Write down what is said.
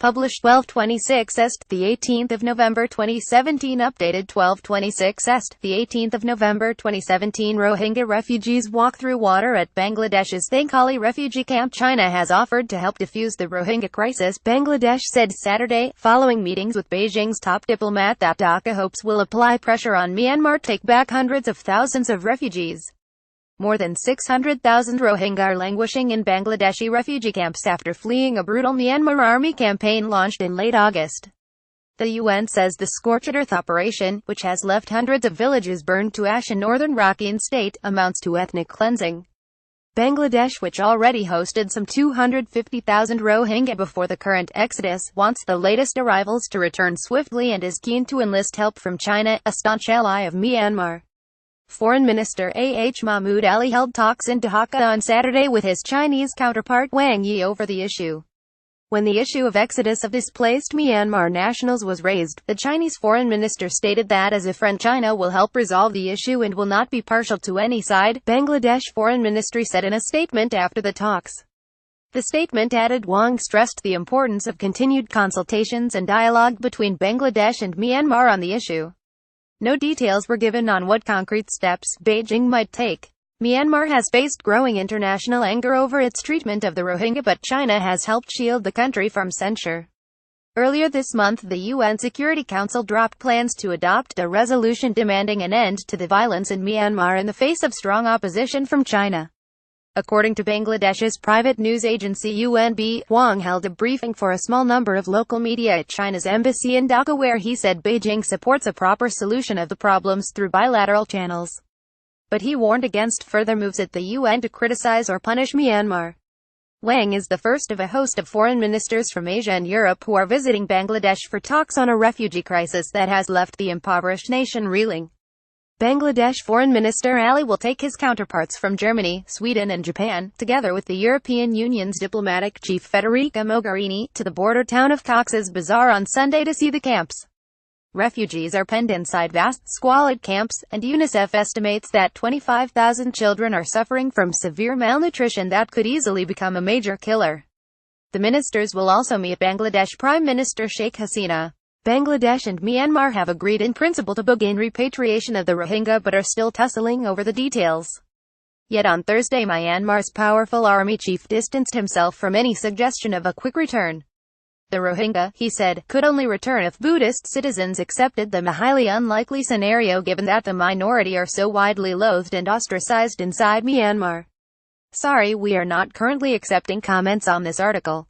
Published 12/26 est, the 18th of November 2017. Updated 12/26 est, the 18th of November 2017. Rohingya refugees walk through water at Bangladesh's Thankhali refugee camp. China has offered to help defuse the Rohingya crisis, Bangladesh said Saturday, following meetings with Beijing's top diplomat that Dhaka hopes will apply pressure on Myanmar to take back hundreds of thousands of refugees. More than 600,000 Rohingya are languishing in Bangladeshi refugee camps after fleeing a brutal Myanmar army campaign launched in late August. The UN says the scorched earth operation, which has left hundreds of villages burned to ash in northern Rakhine state, amounts to ethnic cleansing. Bangladesh, which already hosted some 250,000 Rohingya before the current exodus, wants the latest arrivals to return swiftly and is keen to enlist help from China, a staunch ally of Myanmar. Foreign Minister Mahmoud Ali held talks in Dhaka on Saturday with his Chinese counterpart Wang Yi over the issue. When the issue of exodus of displaced Myanmar nationals was raised, the Chinese foreign minister stated that as a friend China will help resolve the issue and will not be partial to any side, Bangladesh Foreign Ministry said in a statement after the talks. The statement added Wang stressed the importance of continued consultations and dialogue between Bangladesh and Myanmar on the issue. No details were given on what concrete steps Beijing might take. Myanmar has faced growing international anger over its treatment of the Rohingya, but China has helped shield the country from censure. Earlier this month, the UN Security Council dropped plans to adopt a resolution demanding an end to the violence in Myanmar in the face of strong opposition from China. According to Bangladesh's private news agency UNB, Wang held a briefing for a small number of local media at China's embassy in Dhaka where he said Beijing supports a proper solution of the problems through bilateral channels. But he warned against further moves at the UN to criticize or punish Myanmar. Wang is the first of a host of foreign ministers from Asia and Europe who are visiting Bangladesh for talks on a refugee crisis that has left the impoverished nation reeling. Bangladesh Foreign Minister Ali will take his counterparts from Germany, Sweden and Japan, together with the European Union's diplomatic chief Federica Mogherini, to the border town of Cox's Bazar on Sunday to see the camps. Refugees are penned inside vast, squalid camps, and UNICEF estimates that 25,000 children are suffering from severe malnutrition that could easily become a major killer. The ministers will also meet Bangladesh Prime Minister Sheikh Hasina. Bangladesh and Myanmar have agreed in principle to begin repatriation of the Rohingya but are still tussling over the details. Yet on Thursday, Myanmar's powerful army chief distanced himself from any suggestion of a quick return. The Rohingya, he said, could only return if Buddhist citizens accepted them, a highly unlikely scenario given that the minority are so widely loathed and ostracized inside Myanmar. Sorry, we are not currently accepting comments on this article.